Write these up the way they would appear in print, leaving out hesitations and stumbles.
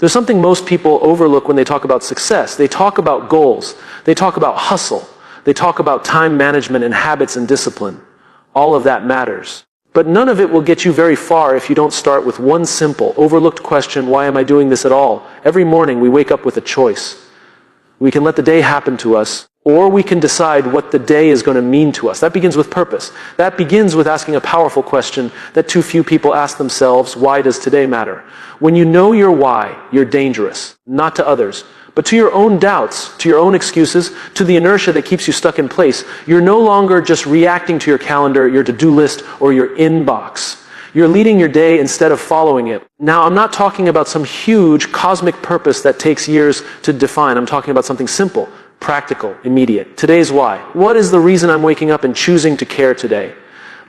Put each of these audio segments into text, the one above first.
There's something most people overlook when they talk about success. They talk about goals. They talk about hustle. They talk about time management and habits and discipline. All of that matters. But none of it will get you very far if you don't start with one simple, overlooked question: why am I doing this at all? Every morning we wake up with a choice. We can let the day happen to us, or we can decide what the day is going to mean to us. That begins with purpose. That begins with asking a powerful question that too few people ask themselves: why does today matter? When you know your why, you're dangerous, not to others, but to your own doubts, to your own excuses, to the inertia that keeps you stuck in place. You're no longer just reacting to your calendar, your to-do list, or your inbox. You're leading your day instead of following it. Now, I'm not talking about some huge cosmic purpose that takes years to define. I'm talking about something simple, practical, immediate. Today's why. What is the reason I'm waking up and choosing to care today?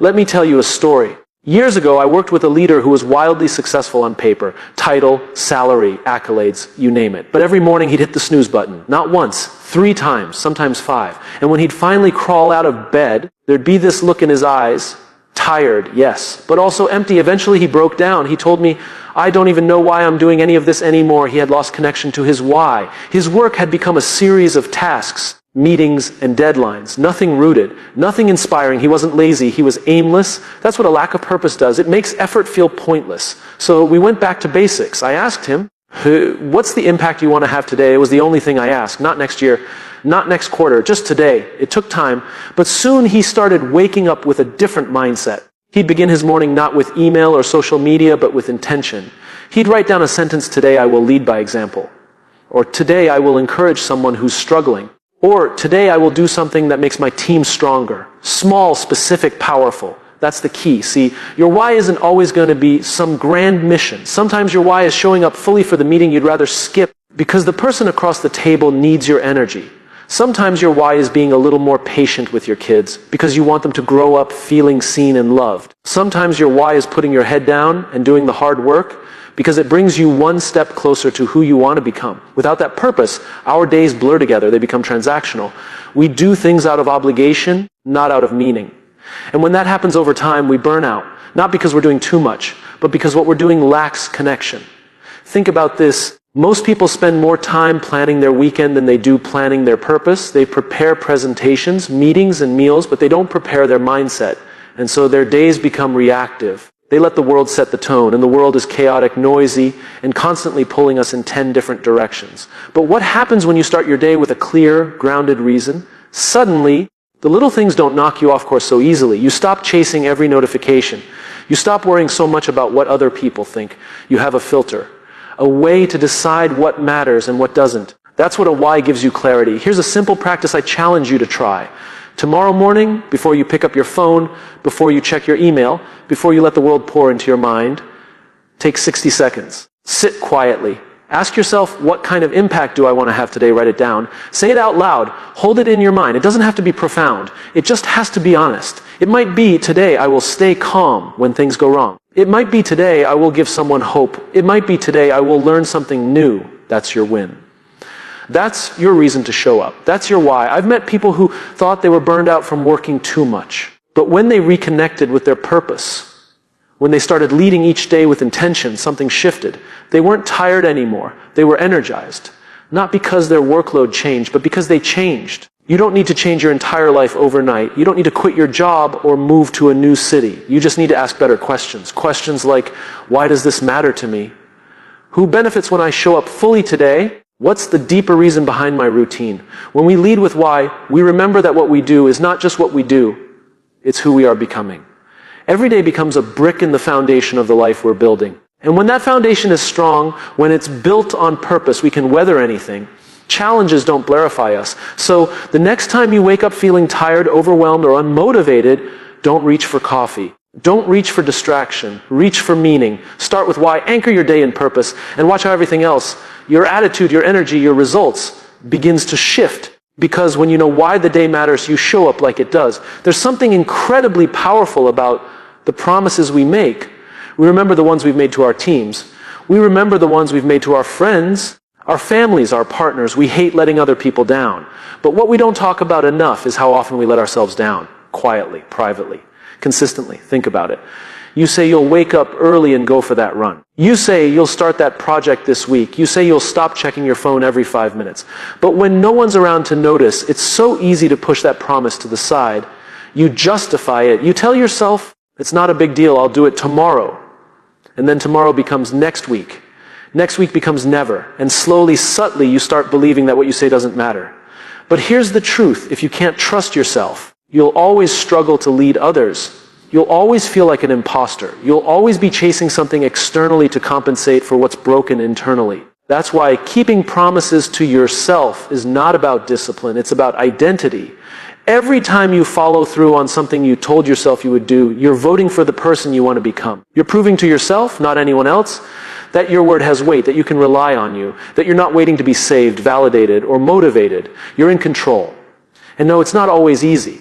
Let me tell you a story. Years ago, I worked with a leader who was wildly successful on paper. Title, salary, accolades, you name it. But every morning he'd hit the snooze button. Not once, 3 times, sometimes 5. And when he'd finally crawl out of bed, there'd be this look in his eyes. Tired, yes, but also empty. Eventually he broke down. He told me, I don't even know why I'm doing any of this anymore. He had lost connection to his why. His work had become a series of tasks, meetings, and deadlines. Nothing rooted, nothing inspiring. He wasn't lazy. He was aimless. That's what a lack of purpose does. It makes effort feel pointless. So we went back to basics. I asked him, what's the impact you want to have today? It was the only thing I asked. Not next year, not next quarter, just today. It took time, but soon he started waking up with a different mindset. He'd begin his morning not with email or social media, but with intention. He'd write down a sentence: today I will lead by example. Or today I will encourage someone who's struggling. Or today I will do something that makes my team stronger. Small, specific, powerful. That's the key. See, your why isn't always going to be some grand mission. Sometimes your why is showing up fully for the meeting you'd rather skip because the person across the table needs your energy. Sometimes your why is being a little more patient with your kids because you want them to grow up feeling seen and loved. Sometimes your why is putting your head down and doing the hard work because it brings you one step closer to who you want to become. Without that purpose, our days blur together. They become transactional. We do things out of obligation, not out of meaning. And when that happens over time, we burn out. Not because we're doing too much, but because what we're doing lacks connection. Think about this. Most people spend more time planning their weekend than they do planning their purpose. They prepare presentations, meetings, and meals, but they don't prepare their mindset. And so their days become reactive. They let the world set the tone, and the world is chaotic, noisy, and constantly pulling us in 10 different directions. But what happens when you start your day with a clear, grounded reason? Suddenly, the little things don't knock you off course so easily. You stop chasing every notification. You stop worrying so much about what other people think. You have a filter. A way to decide what matters and what doesn't. That's what a why gives you clarity. Here's a simple practice I challenge you to try. Tomorrow morning, before you pick up your phone, before you check your email, before you let the world pour into your mind, take 60 seconds. Sit quietly. Ask yourself, what kind of impact do I want to have today? Write it down. Say it out loud. Hold it in your mind. It doesn't have to be profound. It just has to be honest. It might be, today I will stay calm when things go wrong. It might be, today I will give someone hope. It might be, today I will learn something new. That's your win. That's your reason to show up. That's your why. I've met people who thought they were burned out from working too much. But when they reconnected with their purpose, when they started leading each day with intention, something shifted. They weren't tired anymore. They were energized. Not because their workload changed, but because they changed. You don't need to change your entire life overnight. You don't need to quit your job or move to a new city. You just need to ask better questions. Questions like, why does this matter to me? Who benefits when I show up fully today? What's the deeper reason behind my routine? When we lead with why, we remember that what we do is not just what we do, it's who we are becoming. Every day becomes a brick in the foundation of the life we're building. And when that foundation is strong, when it's built on purpose, we can weather anything. Challenges don't blarify us. So the next time you wake up feeling tired, overwhelmed, or unmotivated, don't reach for coffee. Don't reach for distraction. Reach for meaning. Start with why. Anchor your day in purpose. And watch how everything else, your attitude, your energy, your results, begins to shift. Because when you know why the day matters, you show up like it does. There's something incredibly powerful about the promises we make. We remember the ones we've made to our teams. We remember the ones we've made to our friends, our families, our partners. We hate letting other people down. But what we don't talk about enough is how often we let ourselves down. Quietly, privately, consistently. Think about it. You say you'll wake up early and go for that run. You say you'll start that project this week. You say you'll stop checking your phone every 5 minutes. But when no one's around to notice, it's so easy to push that promise to the side. You justify it. You tell yourself, it's not a big deal, I'll do it tomorrow. And then tomorrow becomes next week. Next week becomes never. And slowly, subtly, you start believing that what you say doesn't matter. But here's the truth. If you can't trust yourself, you'll always struggle to lead others. You'll always feel like an imposter. You'll always be chasing something externally to compensate for what's broken internally. That's why keeping promises to yourself is not about discipline. It's about identity. Every time you follow through on something you told yourself you would do, you're voting for the person you want to become. You're proving to yourself, not anyone else, that your word has weight, that you can rely on you, that you're not waiting to be saved, validated, or motivated. You're in control. And no, it's not always easy,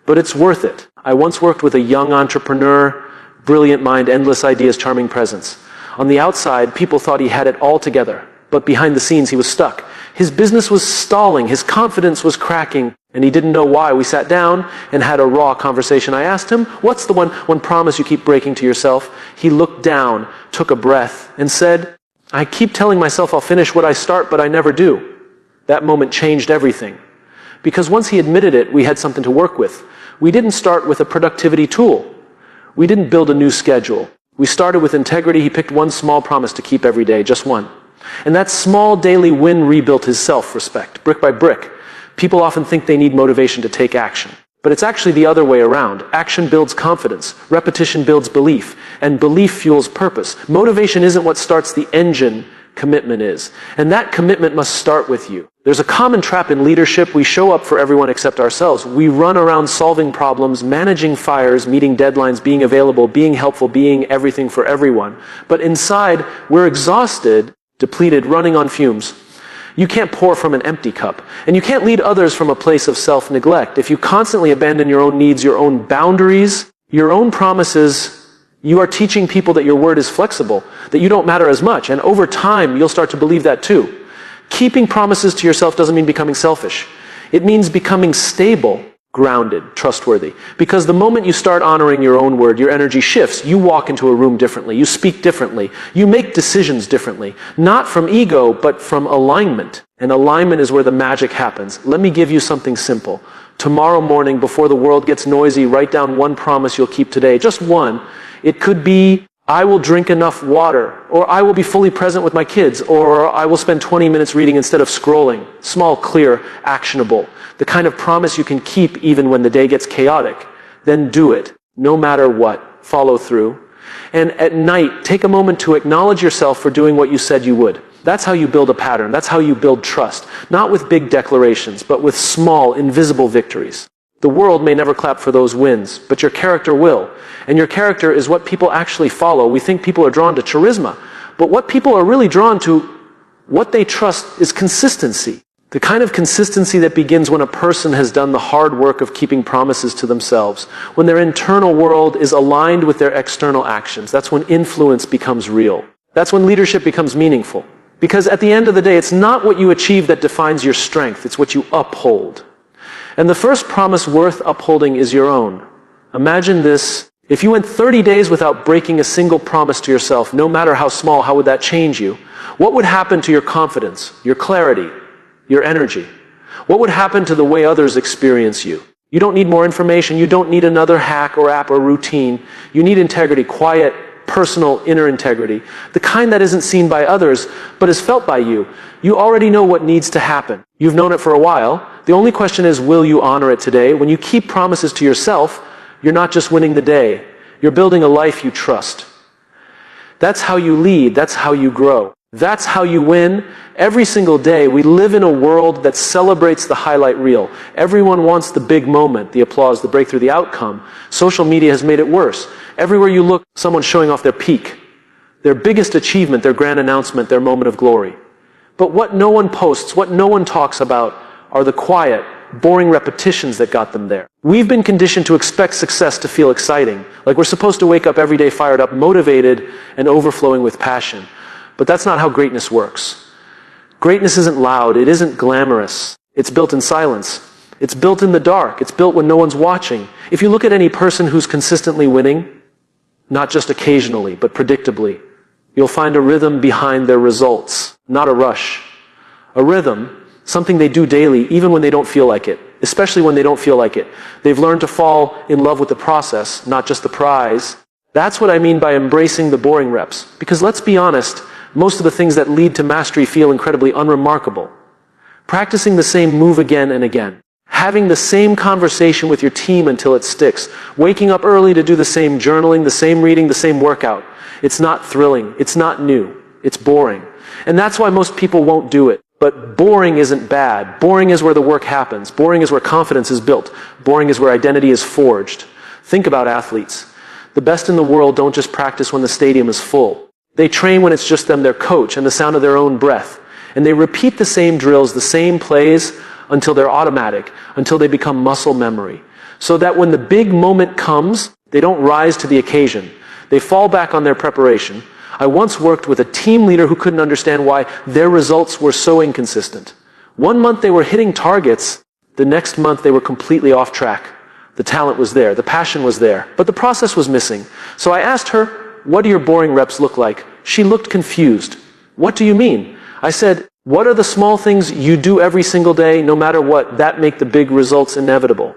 but it's worth it. I once worked with a young entrepreneur, brilliant mind, endless ideas, charming presence. On the outside, people thought he had it all together, but behind the scenes, he was stuck. His business was stalling, his confidence was cracking, and he didn't know why. We sat down and had a raw conversation. I asked him, what's the one promise you keep breaking to yourself? He looked down, took a breath, and said, I keep telling myself I'll finish what I start, but I never do. That moment changed everything. Because once he admitted it, we had something to work with. We didn't start with a productivity tool. We didn't build a new schedule. We started with integrity. He picked one small promise to keep every day, just one. And that small daily win rebuilt his self-respect, brick by brick. People often think they need motivation to take action. But it's actually the other way around. Action builds confidence. Repetition builds belief. And belief fuels purpose. Motivation isn't what starts the engine. Commitment is. And that commitment must start with you. There's a common trap in leadership. We show up for everyone except ourselves. We run around solving problems, managing fires, meeting deadlines, being available, being helpful, being everything for everyone. But inside, we're exhausted, depleted, running on fumes. You can't pour from an empty cup. And you can't lead others from a place of self-neglect. If you constantly abandon your own needs, your own boundaries, your own promises, you are teaching people that your word is flexible, that you don't matter as much. And over time, you'll start to believe that too. Keeping promises to yourself doesn't mean becoming selfish. It means becoming stable, grounded, trustworthy. Because the moment you start honoring your own word, your energy shifts. You walk into a room differently. You speak differently. You make decisions differently. Not from ego, but from alignment. And alignment is where the magic happens. Let me give you something simple. Tomorrow morning, before the world gets noisy, write down one promise you'll keep today. Just one. It could be, I will drink enough water, or I will be fully present with my kids, or I will spend 20 minutes reading instead of scrolling. Small, clear, actionable. The kind of promise you can keep even when the day gets chaotic. Then do it, no matter what. Follow through. And at night, take a moment to acknowledge yourself for doing what you said you would. That's how you build a pattern. That's how you build trust. Not with big declarations, but with small, invisible victories. The world may never clap for those wins, but your character will. And your character is what people actually follow. We think people are drawn to charisma, but what people are really drawn to, what they trust, is consistency. The kind of consistency that begins when a person has done the hard work of keeping promises to themselves, when their internal world is aligned with their external actions. That's when influence becomes real. That's when leadership becomes meaningful. Because at the end of the day, it's not what you achieve that defines your strength, it's what you uphold. And the first promise worth upholding is your own. Imagine this. If you went 30 days without breaking a single promise to yourself, no matter how small, how would that change you? What would happen to your confidence, your clarity, your energy? What would happen to the way others experience you? You don't need more information. You don't need another hack or app or routine. You need integrity, quiet, personal, inner integrity. The kind that isn't seen by others, but is felt by you. You already know what needs to happen. You've known it for a while. The only question is, will you honor it today? When you keep promises to yourself, you're not just winning the day. You're building a life you trust. That's how you lead. That's how you grow. That's how you win. Every single day, we live in a world that celebrates the highlight reel. Everyone wants the big moment, the applause, the breakthrough, the outcome. Social media has made it worse. Everywhere you look, someone's showing off their peak, their biggest achievement, their grand announcement, their moment of glory. But what no one posts, what no one talks about, are the quiet, boring repetitions that got them there. We've been conditioned to expect success to feel exciting, like we're supposed to wake up every day fired up, motivated, and overflowing with passion. But that's not how greatness works. Greatness isn't loud, it isn't glamorous. It's built in silence. It's built in the dark. It's built when no one's watching. If you look at any person who's consistently winning, not just occasionally, but predictably. You'll find a rhythm behind their results, not a rush. A rhythm, something they do daily, even when they don't feel like it, especially when they don't feel like it. They've learned to fall in love with the process, not just the prize. That's what I mean by embracing the boring reps. Because let's be honest, most of the things that lead to mastery feel incredibly unremarkable. Practicing the same move again and again. Having the same conversation with your team until it sticks. Waking up early to do the same journaling, the same reading, the same workout. It's not thrilling. It's not new. It's boring. And that's why most people won't do it. But boring isn't bad. Boring is where the work happens. Boring is where confidence is built. Boring is where identity is forged. Think about athletes. The best in the world don't just practice when the stadium is full. They train when it's just them, their coach, and the sound of their own breath. And they repeat the same drills, the same plays, until they're automatic, until they become muscle memory. So that when the big moment comes, they don't rise to the occasion. They fall back on their preparation. I once worked with a team leader who couldn't understand why their results were so inconsistent. One month they were hitting targets, the next month they were completely off track. The talent was there, the passion was there, but the process was missing. So I asked her, "What do your boring reps look like?" She looked confused. "What do you mean?" I said, "What are the small things you do every single day, no matter what, that make the big results inevitable?"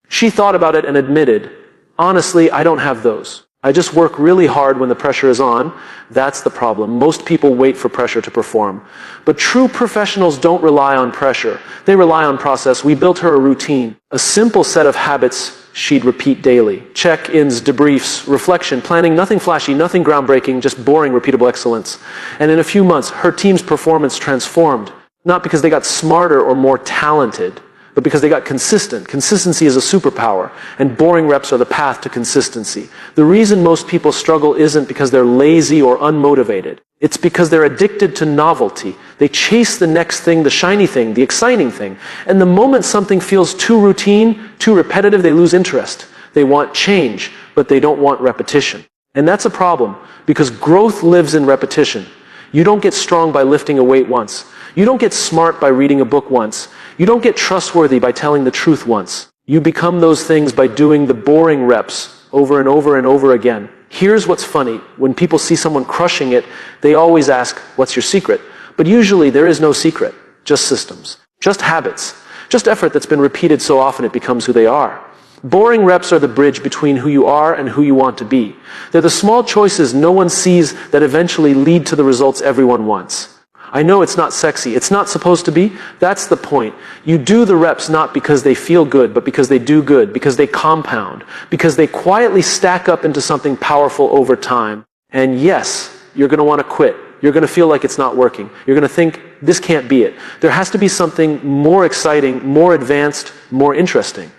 She thought about it and admitted, "Honestly, I don't have those. I just work really hard when the pressure is on." That's the problem. Most people wait for pressure to perform. But true professionals don't rely on pressure. They rely on process. We built her a routine, a simple set of habits she'd repeat daily. Check-ins, debriefs, reflection, planning, nothing flashy, nothing groundbreaking, just boring, repeatable excellence. And in a few months, her team's performance transformed. Not because they got smarter or more talented, but because they got consistent. Consistency is a superpower, and boring reps are the path to consistency. The reason most people struggle isn't because they're lazy or unmotivated. It's because they're addicted to novelty. They chase the next thing, the shiny thing, the exciting thing. And the moment something feels too routine, too repetitive, they lose interest. They want change, but they don't want repetition. And that's a problem, because growth lives in repetition. You don't get strong by lifting a weight once. You don't get smart by reading a book once. You don't get trustworthy by telling the truth once. You become those things by doing the boring reps over and over and over again. Here's what's funny. When people see someone crushing it, they always ask, "What's your secret?" But usually there is no secret. Just systems. Just habits. Just effort that's been repeated so often it becomes who they are. Boring reps are the bridge between who you are and who you want to be. They're the small choices no one sees that eventually lead to the results everyone wants. I know it's not sexy. It's not supposed to be. That's the point. You do the reps not because they feel good, but because they do good, because they compound, because they quietly stack up into something powerful over time. And yes, you're going to want to quit. You're going to feel like it's not working. You're going to think, this can't be it. There has to be something more exciting, more advanced, more interesting.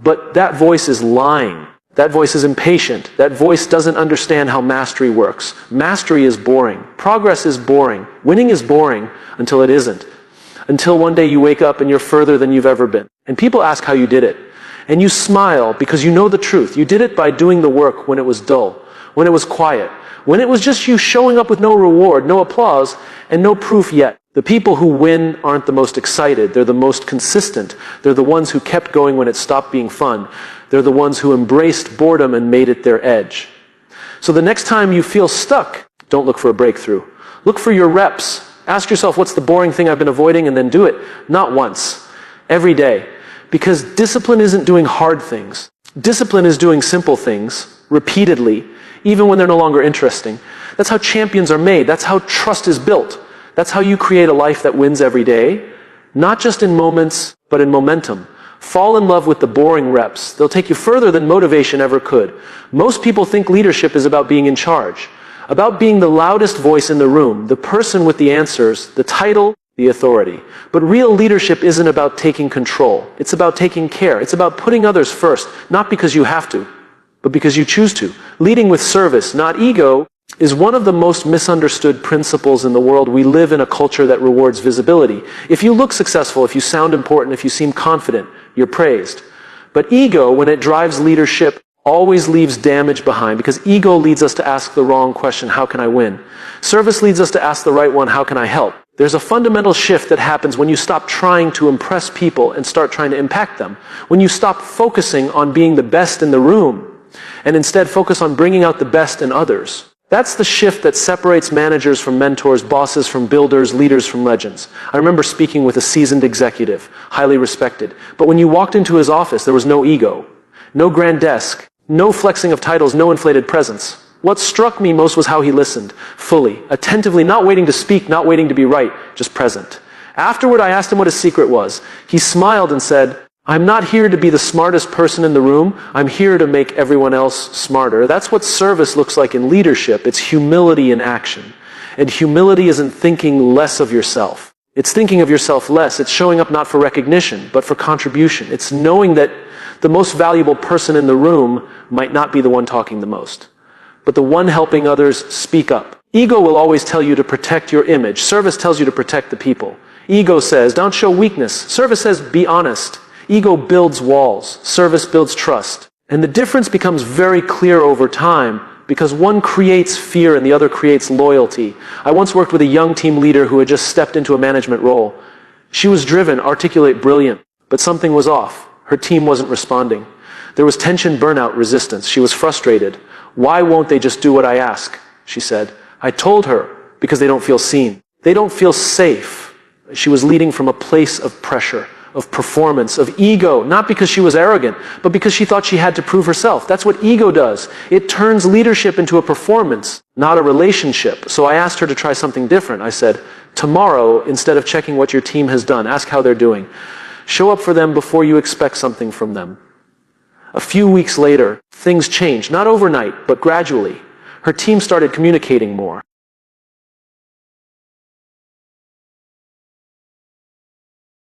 But that voice is lying. That voice is impatient. That voice doesn't understand how mastery works. Mastery is boring. Progress is boring. Winning is boring until it isn't. Until one day you wake up and you're further than you've ever been. And people ask how you did it. And you smile because you know the truth. You did it by doing the work when it was dull, when it was quiet, when it was just you showing up with no reward, no applause, and no proof yet. The people who win aren't the most excited. They're the most consistent. They're the ones who kept going when it stopped being fun. They're the ones who embraced boredom and made it their edge. So the next time you feel stuck, don't look for a breakthrough. Look for your reps. Ask yourself, what's the boring thing I've been avoiding, and then do it. Not once. Every day. Because discipline isn't doing hard things. Discipline is doing simple things, repeatedly, even when they're no longer interesting. That's how champions are made. That's how trust is built. That's how you create a life that wins every day. Not just in moments, but in momentum. Fall in love with the boring reps. They'll take you further than motivation ever could. Most people think leadership is about being in charge, about being the loudest voice in the room, the person with the answers, the title, the authority. But real leadership isn't about taking control. It's about taking care. It's about putting others first, not because you have to, but because you choose to. Leading with service, not ego, is one of the most misunderstood principles in the world. We live in a culture that rewards visibility. If you look successful, if you sound important, if you seem confident, you're praised. But ego, when it drives leadership, always leaves damage behind, because ego leads us to ask the wrong question, how can I win? Service leads us to ask the right one, how can I help? There's a fundamental shift that happens when you stop trying to impress people and start trying to impact them. When you stop focusing on being the best in the room and instead focus on bringing out the best in others. That's the shift that separates managers from mentors, bosses from builders, leaders from legends. I remember speaking with a seasoned executive, highly respected, but when you walked into his office, there was no ego, no grand desk, no flexing of titles, no inflated presence. What struck me most was how he listened, fully, attentively, not waiting to speak, not waiting to be right, just present. Afterward, I asked him what his secret was. He smiled and said, "I'm not here to be the smartest person in the room. I'm here to make everyone else smarter." That's what service looks like in leadership. It's humility in action. And humility isn't thinking less of yourself. It's thinking of yourself less. It's showing up not for recognition, but for contribution. It's knowing that the most valuable person in the room might not be the one talking the most, but the one helping others speak up. Ego will always tell you to protect your image. Service tells you to protect the people. Ego says, don't show weakness. Service says, be honest. Ego builds walls. Service builds trust. And the difference becomes very clear over time because one creates fear and the other creates loyalty. I once worked with a young team leader who had just stepped into a management role. She was driven, articulate, brilliant, but something was off. Her team wasn't responding. There was tension, burnout, resistance. She was frustrated. "Why won't they just do what I ask?" she said. I told her, because they don't feel seen. They don't feel safe. She was leading from a place of pressure, of performance, of ego, not because she was arrogant, but because she thought she had to prove herself. That's what ego does. It turns leadership into a performance, not a relationship. So I asked her to try something different. I said, tomorrow, instead of checking what your team has done, ask how they're doing. Show up for them before you expect something from them. A few weeks later, things changed, not overnight, but gradually. Her team started communicating more.